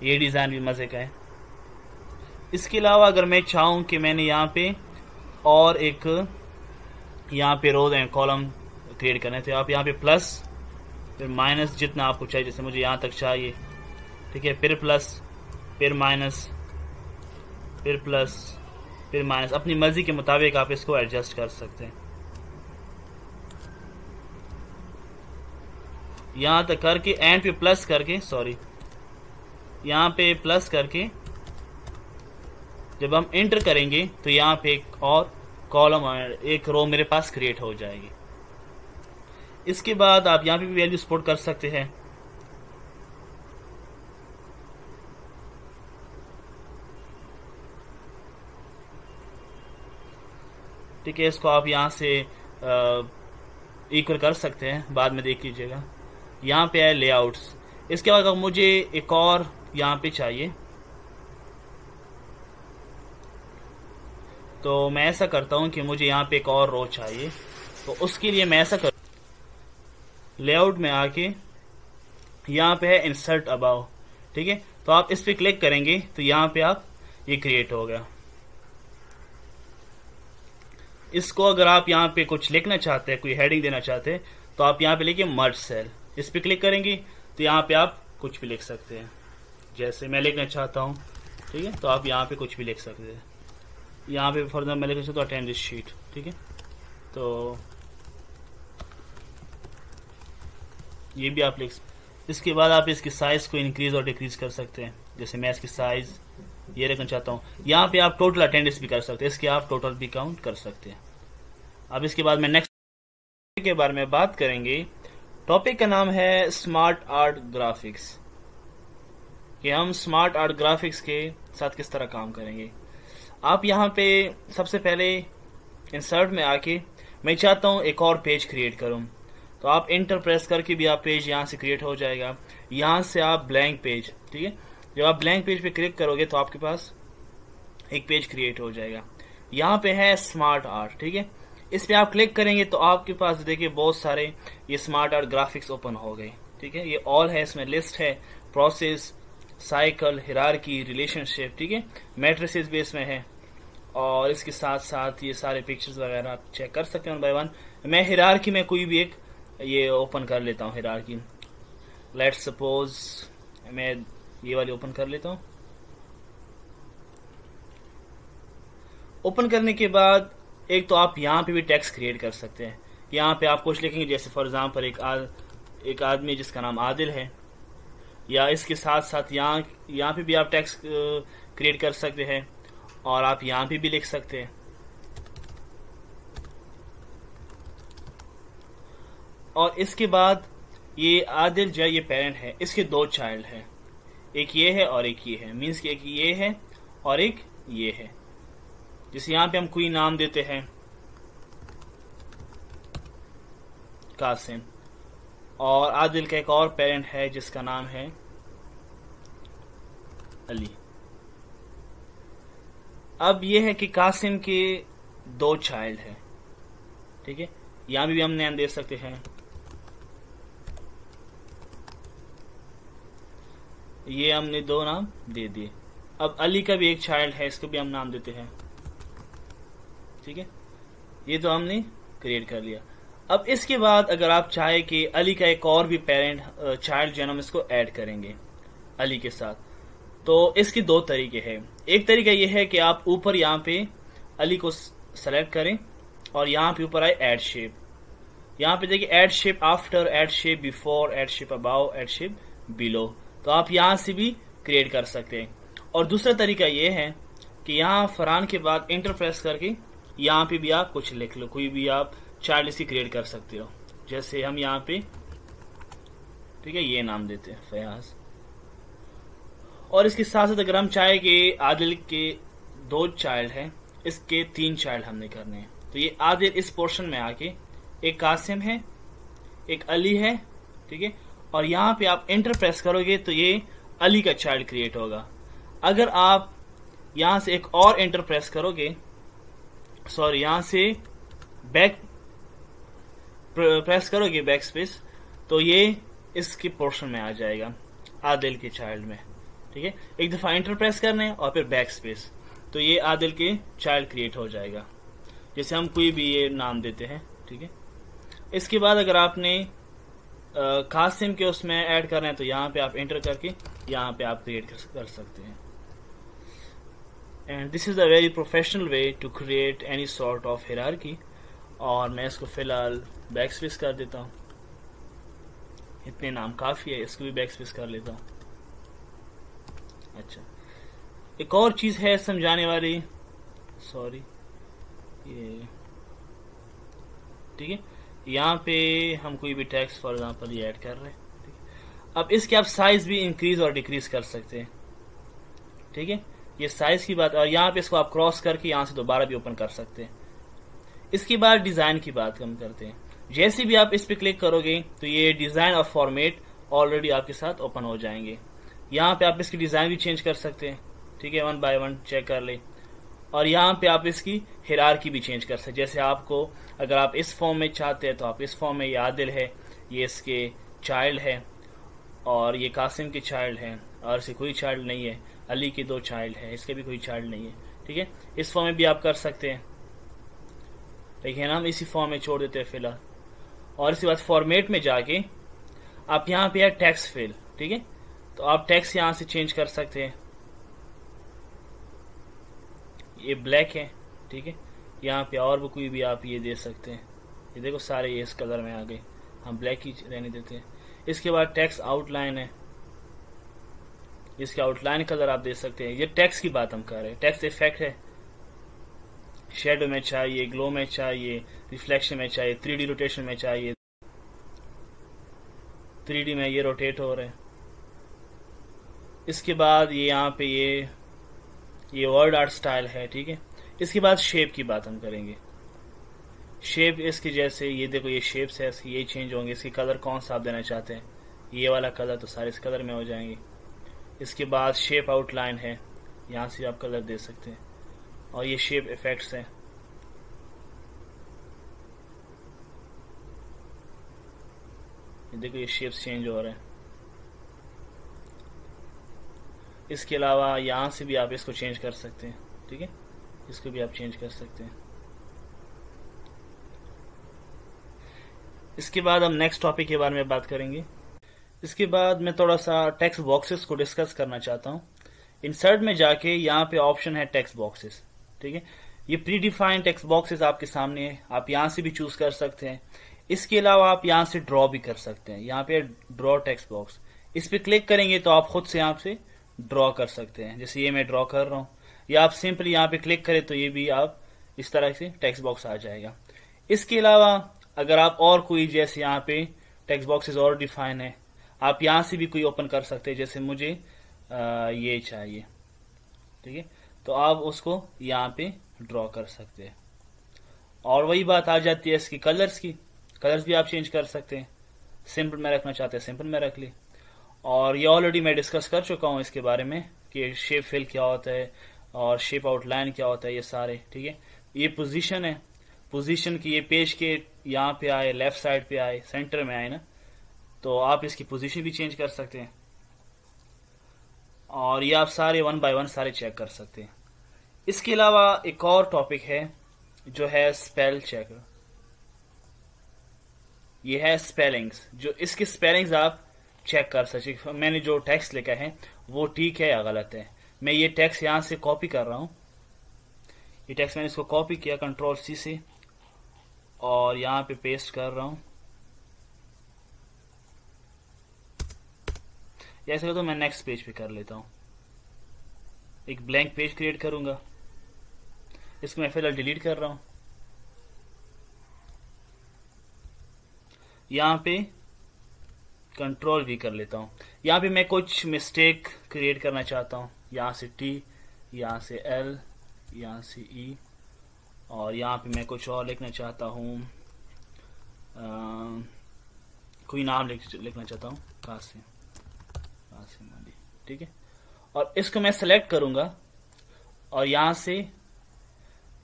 ये डिजाइन भी मजे का है। इसके अलावा अगर मैं चाहूं कि मैंने यहाँ पे और एक यहाँ पे रोज एंड कॉलम क्रिएट करने, तो आप यहाँ पे प्लस फिर माइनस जितना आपको चाहिए, जैसे मुझे यहाँ तक चाहिए, ठीक है। फिर प्लस, फिर माइनस, फिर प्लस, फिर माइनस। अपनी मर्जी के मुताबिक आप इसको एडजस्ट कर सकते हैं। यहाँ तक करके एंड पे प्लस करके, सॉरी, यहाँ पे प्लस करके जब हम एंटर करेंगे तो यहाँ पे एक और कॉलम और एक रो मेरे पास क्रिएट हो जाएगी। इसके बाद आप यहाँ पे भी वैल्यू सपोर्ट कर सकते हैं। ठीक है, इसको आप यहाँ से इक्वल कर सकते हैं, बाद में देख लीजिएगा। यहाँ पे है लेआउट्स। इसके बाद अगर मुझे एक और यहाँ पे चाहिए तो मैं ऐसा करता हूँ कि मुझे यहाँ पे एक और रो चाहिए, तो उसके लिए मैं ऐसा कर लेआउट में आके यहाँ पे है इंसर्ट अबाव, ठीक है। तो आप इस पे क्लिक करेंगे तो यहाँ पे आप ये क्रिएट हो गया। इसको अगर आप यहाँ पे कुछ लिखना चाहते हैं, कोई हेडिंग देना चाहते हैं, तो आप यहाँ पे लिखिए मर्ज सेल। इस पे क्लिक करेंगे तो यहाँ पे आप कुछ भी लिख सकते हैं। जैसे मैं लिखना चाहता हूँ, ठीक है, तो आप यहाँ पे कुछ भी लिख सकते हैं। यहाँ पे फॉर एग्जाम्पल मैं लिखना चाहता हूँ अटेंड दिस शीट, ठीक है। तो ये भी आप लिख सकते। इसके बाद आप इसकी साइज को इंक्रीज और डिक्रीज कर सकते हैं। जैसे मैं इसकी साइज ये रखना चाहता हूँ। यहाँ पे आप टोटल अटेंडेंस भी कर सकते हैं, इसके आप टोटल भी काउंट कर सकते हैं। अब इसके बाद में नेक्स्ट के बारे में बात करेंगे। टॉपिक का नाम है स्मार्ट आर्ट ग्राफिक्स, कि हम स्मार्ट आर्ट ग्राफिक्स के साथ किस तरह काम करेंगे। आप यहाँ पे सबसे पहले इंसर्ट में आके मैं चाहता हूँ एक और पेज क्रिएट करूँ, तो आप इंटर प्रेस करके भी आप पेज यहाँ से क्रिएट हो जाएगा। यहाँ से आप ब्लैंक पेज, ठीक है, जब आप ब्लैंक पेज पे क्लिक करोगे तो आपके पास एक पेज क्रिएट हो जाएगा। यहाँ पे है स्मार्ट आर्ट, ठीक है। इस पे आप क्लिक करेंगे तो आपके पास देखिए बहुत सारे ये स्मार्ट आर्ट ग्राफिक्स ओपन हो गए, ठीक है। ये ऑल है, इसमें लिस्ट है, प्रोसेस, साइकिल, हिरार्की, रिलेशनशिप, ठीक है। मैट्रिसेस भी इसमें है और इसके साथ साथ ये सारे पिक्चर्स वगैरह आप चेक कर सकते हैं वन बाय वन। मैं हिरार्की में कोई भी एक ये ओपन कर लेता हूँ। हिरार्की लेट्स सपोज मैं ये वाली ओपन कर लेता हूँ। ओपन करने के बाद एक तो आप यहाँ पे भी टेक्स्ट क्रिएट कर सकते हैं। यहाँ पे आप कुछ लिखेंगे, जैसे फॉर एग्जाम्पल एक आदमी जिसका नाम आदिल है, या इसके साथ साथ यहाँ पे भी आप टेक्स्ट क्रिएट कर सकते हैं और आप यहाँ पे भी लिख सकते हैं। और इसके बाद ये आदिल जो है ये पेरेंट है, इसके दो चाइल्ड है, एक ये है और एक ये है। मीन्स कि एक ये है और एक ये है। जैसे यहाँ पे हम कोई नाम देते हैं कासिम, और आदिल का एक और पेरेंट है जिसका नाम है अली। अब ये है कि कासिम के दो चाइल्ड है, ठीक है। यहाँ भी हम नाम दे सकते हैं। ये हमने दो नाम दे दिए। अब अली का भी एक चाइल्ड है, इसको भी हम नाम देते हैं, ठीक है। ये तो हमने क्रिएट कर लिया। अब इसके बाद अगर आप चाहे कि अली का एक और भी पेरेंट चाइल्ड जो है हम इसको ऐड करेंगे अली के साथ, तो इसके दो तरीके हैं। एक तरीका ये है कि आप ऊपर यहाँ पे अली को सेलेक्ट करें और यहाँ पे ऊपर आए ऐड शेप। यहाँ पे देखिए add shape after, add shape before, add shape above, add shape below. तो आप यहाँ से भी क्रिएट कर सकते हैं। और दूसरा तरीका ये है कि यहाँ फरहान के बाद इंटर प्रेस करके यहाँ पे भी आप कुछ लिख लो, कोई भी आप चाइल्ड इसकी क्रिएट कर सकते हो। जैसे हम यहाँ पे, ठीक है, ये नाम देते हैं फयाज। और इसके साथ साथ अगर हम चाहे कि आदिल के 2 चाइल्ड हैं, इसके 3 चाइल्ड हमने करने हैं, तो ये आदिल इस पोर्शन में आके एक कासिम है, एक अली है, ठीक है, और यहाँ पे आप एंटर प्रेस करोगे तो ये अली का चाइल्ड क्रिएट होगा। अगर आप यहाँ से एक और एंटर प्रेस करोगे, सॉरी, यहाँ से बैक प्रेस करोगे, बैक स्पेस, तो ये इसके पोर्शन में आ जाएगा, आदिल के चाइल्ड में, ठीक है। एक दफा एंटर प्रेस करने और फिर बैक स्पेस, तो ये आदिल के चाइल्ड क्रिएट हो जाएगा। जैसे हम कोई भी ये नाम देते हैं, ठीक है। इसके बाद अगर आपने कासिम के उसमें ऐड करना है तो यहाँ पे आप एंटर करके यहाँ पे आप क्रिएट कर सकते हैं। And this is a very professional way to create any sort of hierarchy. और मैं इसको फिलहाल बैक स्पेस कर देता हूँ, इतने नाम काफी है, इसको भी बैक स्पेस कर लेता हूँ। अच्छा, एक और चीज है समझाने वाली, सॉरी, ये ठीक है, यहाँ पे हम कोई भी टेक्स्ट फॉर एग्जांपल ये ऐड कर रहे हैं, ठीक है। अब इसके आप साइज भी इंक्रीज और डिक्रीज कर सकते हैं, ठीक है, ये साइज की बात। और यहाँ पे इसको आप क्रॉस करके यहाँ से दोबारा भी ओपन कर सकते हैं। इसके बाद डिजाइन की बात हम करते हैं। जैसे भी आप इस पे क्लिक करोगे तो ये डिजाइन और फॉर्मेट ऑलरेडी आपके साथ ओपन हो जाएंगे। यहाँ पे आप इसकी डिजाइन भी चेंज कर सकते हैं, ठीक है, 1 बाय 1 चेक कर ले। और यहाँ पे आप इसकी हायरार्की भी चेंज कर सकते हैं। जैसे आपको अगर आप इस फॉर्म में चाहते हैं तो आप इस फॉर्म में, ये आदिल है, ये इसके चाइल्ड है, और ये कासिम के चाइल्ड है, और इसके कोई चाइल्ड नहीं है, अली के 2 चाइल्ड है, इसके भी कोई चाइल्ड नहीं है, ठीक है। इस फॉर्म में भी आप कर सकते हैं, लेकिन हम इसी फॉर्म में छोड़ देते हैं फिलहाल। और इसके बाद फॉर्मेट में जाके आप यहाँ पे है टेक्स्ट फिल, ठीक है, तो आप टेक्स्ट यहाँ से चेंज कर सकते हैं। ये ब्लैक है, ठीक है, यहाँ पे और भी कोई भी आप ये दे सकते हैं। ये देखो सारे ये इस कलर में आ गए, हम ब्लैक ही रहने देते हैं। इसके बाद टेक्स्ट आउटलाइन है, इसके आउटलाइन कलर आप दे सकते हैं। ये टेक्स्ट की बात हम कर रहे हैं। टेक्स्ट इफेक्ट है, शेडो में चाहिए, ग्लो में चाहिए, रिफ्लेक्शन में चाहिए, 3D रोटेशन में चाहिए, 3D में ये रोटेट हो रहे हैं। इसके बाद ये यहाँ पे ये वर्ड आर्ट स्टाइल है, ठीक है। इसके बाद शेप की बात हम करेंगे। शेप इसकी, जैसे ये देखो ये शेप्स है इसकी, ये चेंज होंगे। इसकी कलर कौन सा आप देना चाहते हैं, ये वाला कलर, तो सारे इस कलर में हो जाएंगे। इसके बाद शेप आउटलाइन है, यहाँ से आप कलर दे सकते हैं। और ये शेप इफेक्ट्स है, ये देखो ये शेप्स चेंज हो रहे हैं। इसके अलावा यहाँ से भी आप इसको चेंज कर सकते हैं, ठीक है, इसको भी आप चेंज कर सकते हैं। इसके बाद हम नेक्स्ट टॉपिक के बारे में बात करेंगे। इसके बाद मैं थोड़ा सा टेक्स्ट बॉक्सेस को डिस्कस करना चाहता हूँ। इंसर्ट में जाके यहाँ पे ऑप्शन है टेक्स्ट बॉक्सेस, ठीक है। ये प्री डिफाइंड टेक्स्ट बॉक्सेस आपके सामने है, आप यहाँ से भी चूज कर सकते हैं। इसके अलावा आप यहाँ से ड्रॉ भी कर सकते हैं। यहाँ पे ड्रॉ टेक्स्ट बॉक्स, इस पे क्लिक करेंगे तो आप खुद से यहाँ से ड्रॉ कर सकते हैं। जैसे ये मैं ड्रॉ कर रहा हूँ, या आप सिंपली यहाँ पे क्लिक करें तो ये भी आप इस तरह से टेक्स्ट बॉक्स आ जाएगा। इसके अलावा अगर आप और कोई, जैसे यहाँ पे टेक्स्ट बॉक्सेस और डिफाइन है, आप यहाँ से भी कोई ओपन कर सकते हैं। जैसे मुझे ये चाहिए, ठीक है, तो आप उसको यहाँ पे ड्रॉ कर सकते हैं। और वही बात आ जाती है इसकी कलर्स की, कलर्स भी आप चेंज कर सकते हैं। सिंपल में रखना चाहते हैं सिंपल में रख ली। और ये ऑलरेडी मैं डिस्कस कर चुका हूँ इसके बारे में कि शेप फिल क्या होता है और शेप आउटलाइन क्या होता है, ये सारे, ठीक है। ये पोजीशन है, पोजीशन की ये पेज के यहाँ पे आए, लेफ्ट साइड पे आए, सेंटर में आए ना, तो आप इसकी पोजीशन भी चेंज कर सकते हैं। और ये आप सारे 1 बाय 1 सारे चेक कर सकते हैं। इसके अलावा एक और टॉपिक है जो है स्पेल चेकर। ये है स्पेलिंग्स, जो इसके स्पेलिंग्स आप चेक कर सकते। मैंने जो टेक्स्ट लिखा है वो ठीक है या गलत है। मैं ये टेक्स्ट यहाँ से कॉपी कर रहा हूँ। ये टेक्स्ट मैंने इसको कॉपी किया Ctrl+C से और यहाँ पे पेस्ट कर रहा हूँ। या ऐसा तो मैं नेक्स्ट पेज पे कर लेता हूँ, एक ब्लैंक पेज क्रिएट करूंगा, इसको मैं फिलहाल डिलीट कर रहा हूँ। यहाँ पे कंट्रोल भी कर लेता हूँ। यहाँ पे मैं कुछ मिस्टेक क्रिएट करना चाहता हूँ, यहाँ से T, यहाँ से L, यहाँ से E, और यहाँ पे मैं कुछ और लिखना चाहता हूँ, कोई नाम लिखना चाहता हूँ, कासिम अली, ठीक है। और इसको मैं सेलेक्ट करूंगा और यहाँ से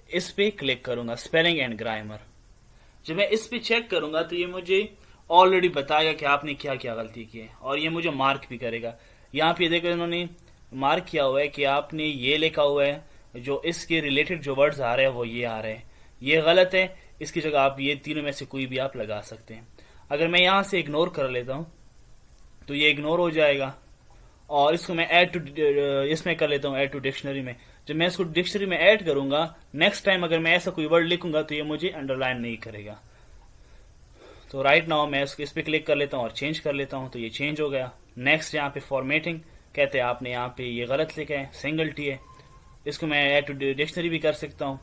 इस पे क्लिक करूंगा, स्पेलिंग एंड ग्रामर। जब मैं इस पे चेक करूंगा तो ये मुझे ऑलरेडी बताएगा कि आपने क्या क्या गलती की है, और ये मुझे मार्क भी करेगा। यहाँ पे देखो इन्होंने मार्क किया हुआ है कि आपने ये लिखा हुआ है, जो इसके रिलेटेड जो वर्ड्स आ रहे हैं वो ये आ रहे हैं, ये गलत है, इसकी जगह आप ये तीनों में से कोई भी आप लगा सकते हैं। अगर मैं यहाँ से इग्नोर कर लेता हूँ तो ये इग्नोर हो जाएगा, और इसको मैं ऐड टू इसमें कर लेता हूँ, ऐड टू डिक्शनरी में। जब मैं इसको डिक्शनरी में ऐड करूंगा, नेक्स्ट टाइम अगर मैं ऐसा कोई वर्ड लिखूंगा तो ये मुझे अंडरलाइन नहीं करेगा। तो राइट नाउ मैं इस पे क्लिक कर लेता हूँ और चेंज कर लेता हूँ, तो ये चेंज हो गया। नेक्स्ट यहाँ पे फॉर्मेटिंग कहते हैं, आपने यहाँ पे ये गलत लिखा है, सिंगल टी है, इसको मैं ऐड टू डिक्शनरी भी कर सकता हूँ।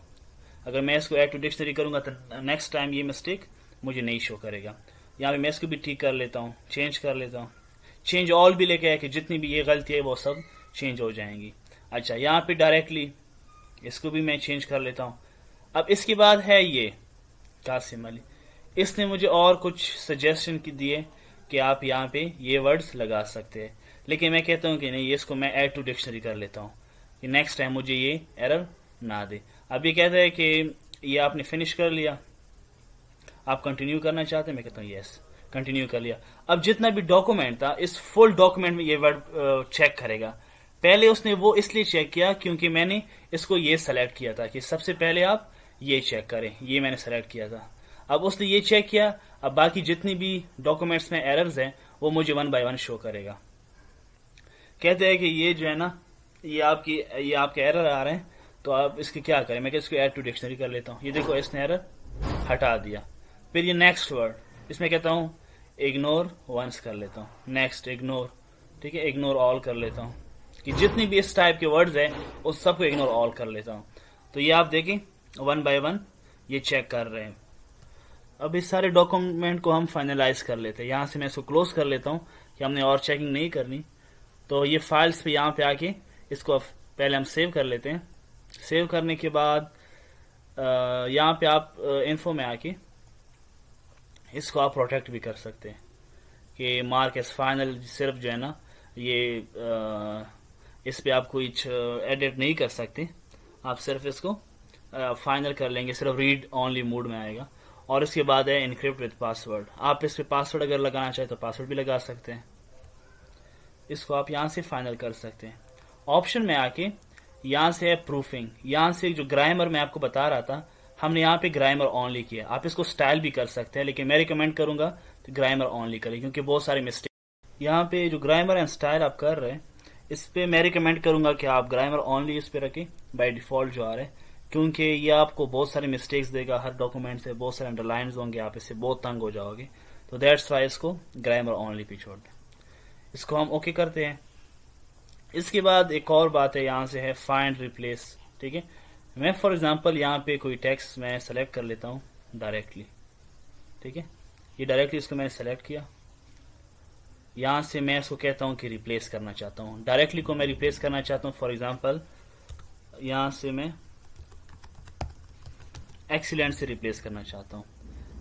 अगर मैं इसको ऐड टू डिक्शनरी करूंगा तो नेक्स्ट टाइम ये मिस्टेक मुझे नहीं शो करेगा। यहाँ पे मैं इसको भी ठीक कर लेता हूँ, चेंज कर लेता हूँ, चेंज ऑल भी लेके आया कि जितनी भी ये गलती है वो सब चेंज हो जाएंगी। अच्छा, यहाँ पे डायरेक्टली इसको भी मैं चेंज कर लेता हूँ। अब इसके बाद है ये कासिम अली, इसने मुझे और कुछ सजेशन दिए कि आप यहाँ पे ये वर्ड्स लगा सकते हैं, लेकिन मैं कहता हूँ कि नहीं, इसको मैं ऐड टू डिक्शनरी कर लेता हूँ कि नेक्स्ट टाइम मुझे ये एरर ना दे। अब ये कहता है कि ये आपने फिनिश कर लिया, आप कंटिन्यू करना चाहते हैं, मैं कहता हूँ यस, कंटिन्यू कर लिया। अब जितना भी डॉक्यूमेंट था, इस फुल डॉक्यूमेंट में ये वर्ड चेक करेगा। पहले उसने वो इसलिए चेक किया क्योंकि मैंने इसको ये सेलेक्ट किया था कि सबसे पहले आप ये चेक करें, ये मैंने सेलेक्ट किया था। अब उसने ये चेक किया, अब बाकी जितनी भी डॉक्यूमेंट्स में एरर्स हैं वो मुझे 1 बाय 1 शो करेगा। कहते हैं कि ये जो है ना, ये आपके एरर आ रहे हैं, तो आप इसके क्या करें। मैं इसको ऐड टू डिक्शनरी कर लेता हूँ, ये देखो इसने एरर हटा दिया। फिर ये नेक्स्ट वर्ड, इसमें कहता हूँ इग्नोर वंस कर लेता हूँ, नेक्स्ट इग्नोर, ठीक है, इग्नोर ऑल कर लेता हूँ कि जितनी भी इस टाइप के वर्ड्स हैं उस सबको इग्नोर ऑल कर लेता हूँ। तो ये आप देखें 1 बाय 1 ये चेक कर रहे हैं। अब इस सारे डॉक्यूमेंट को हम फाइनलाइज कर लेते हैं। यहाँ से मैं इसको क्लोज कर लेता हूँ कि हमने और चेकिंग नहीं करनी। तो ये फाइल्स पे यहाँ पे आके इसको पहले हम सेव कर लेते हैं। सेव करने के बाद यहाँ पे आप इन्फो में आके इसको आप प्रोटेक्ट भी कर सकते हैं कि मार्क एज फाइनल। सिर्फ जो है ना ये इस पे आप कोई एडिट नहीं कर सकते, आप सिर्फ इसको फाइनल कर लेंगे, सिर्फ रीड ओनली मोड में आएगा। और इसके बाद है इनक्रिप्ट विद पासवर्ड। आप इस पे पासवर्ड अगर लगाना चाहे तो पासवर्ड भी लगा सकते हैं। इसको आप यहाँ से फाइनल कर सकते हैं। ऑप्शन में आके यहाँ से है प्रूफिंग, यहाँ से जो ग्रामर मैं आपको बता रहा था हमने यहाँ पे ग्रामर ऑनली किया। आप इसको स्टाइल भी कर सकते हैं, लेकिन मैं रिकमेंड करूंगा तो ग्रामर ऑनली करें क्योंकि बहुत सारे मिस्टेक यहाँ पे जो ग्रामर एंड स्टाइल आप कर रहे हैं इस पे मैं रिकमेंड करूंगा कि आप ग्रामर ऑनली इस पे रखें बाय डिफॉल्ट जो आ रहा है, क्योंकि ये आपको बहुत सारे मिस्टेक्स देगा। हर डॉक्यूमेंट से बहुत सारे अंडरलाइंस होंगे, आप इससे बहुत तंग हो जाओगे। तो दैट्स वाई इसको ग्रामर ऑनली पे छोड़ दें। इसको हम ओके करते हैं। इसके बाद एक और बात है, यहाँ से है फाइंड रिप्लेस, ठीक है। मैं फॉर एग्जांपल यहाँ पे कोई टेक्स्ट मैं सेलेक्ट कर लेता हूँ डायरेक्टली, ठीक है। ये डायरेक्टली इसको मैंने सेलेक्ट किया, यहाँ से मैं इसको कहता हूँ कि रिप्लेस करना चाहता हूँ। डायरेक्टली को मैं रिप्लेस करना चाहता हूँ। फॉर एग्जांपल यहाँ से मैं एक्सीलेंट से रिप्लेस करना चाहता हूँ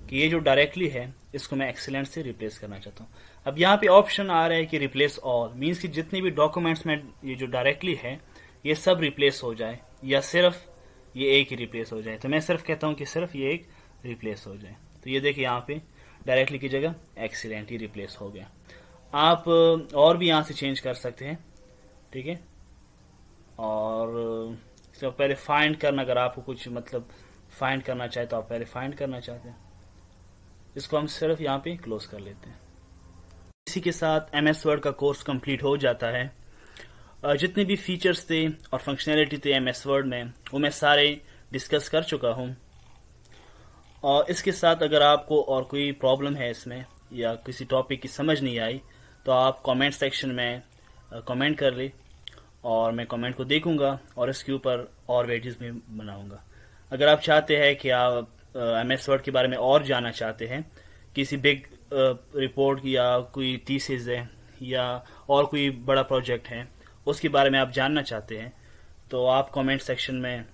कि ये जो डायरेक्टली है इसको मैं एक्सीलेंट से रिप्लेस करना चाहता हूँ। अब यहाँ पे ऑप्शन आ रहा है कि रिप्लेस ऑल, मीन्स कि जितनी भी डॉक्यूमेंट्स में ये जो डायरेक्टली है ये सब रिप्लेस हो जाए या सिर्फ ये एक ही रिप्लेस हो जाए। तो मैं सिर्फ कहता हूँ कि सिर्फ ये एक रिप्लेस हो जाए। तो ये देखिए यहाँ पे डायरेक्टली की जगह एक्सीलेंट ही रिप्लेस हो गया। आप और भी यहाँ से चेंज कर सकते हैं, ठीक है। और इसको पहले फाइंड करना, अगर आपको कुछ मतलब फाइंड करना चाहे तो आप पहले फाइंड करना चाहते हैं। इसको हम सिर्फ यहाँ पे क्लोज कर लेते हैं। इसी के साथ MS वर्ड का कोर्स कंप्लीट हो जाता है। जितने भी फीचर्स थे और फंक्शनैलिटी थे MS वर्ड में वो मैं सारे डिस्कस कर चुका हूँ। और इसके साथ अगर आपको और कोई प्रॉब्लम है इसमें या किसी टॉपिक की समझ नहीं आई तो आप कमेंट सेक्शन में कमेंट कर ले और मैं कमेंट को देखूंगा और इसके ऊपर और वीडियोस भी बनाऊंगा। अगर आप चाहते हैं कि आप MS वर्ड के बारे में और जानना चाहते हैं, किसी बिग रिपोर्ट या कोई थीसिस है या और कोई बड़ा प्रोजेक्ट है उसके बारे में आप जानना चाहते हैं, तो आप कमेंट सेक्शन में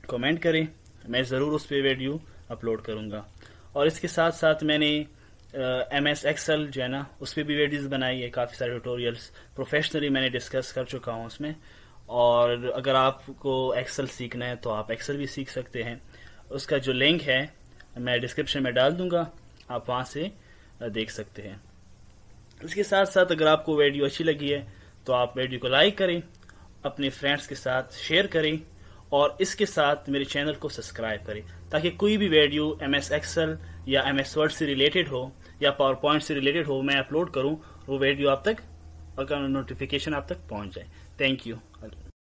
कमेंट करें, मैं ज़रूर उस पर वीडियो अपलोड करूंगा। और इसके साथ साथ मैंने MS एक्सेल जो है ना उस पर भी वीडियोस बनाई है, काफ़ी सारे ट्यूटोरियल्स प्रोफेशनली मैंने डिस्कस कर चुका हूँ उसमें। और अगर आपको एक्सेल सीखना है तो आप एक्सेल भी सीख सकते हैं, उसका जो लिंक है मैं डिस्क्रिप्शन में डाल दूंगा, आप वहाँ से देख सकते हैं। इसके साथ साथ अगर आपको वीडियो अच्छी लगी है तो आप वीडियो को लाइक करें, अपने फ्रेंड्स के साथ शेयर करें और इसके साथ मेरे चैनल को सब्सक्राइब करें, ताकि कोई भी वीडियो MS एक्सेल या MS वर्ड से रिलेटेड हो या पावर पॉइंट से रिलेटेड हो, मैं अपलोड करूं, वो वीडियो आप तक, अगर नोटिफिकेशन आप तक पहुंच जाए। Thank you.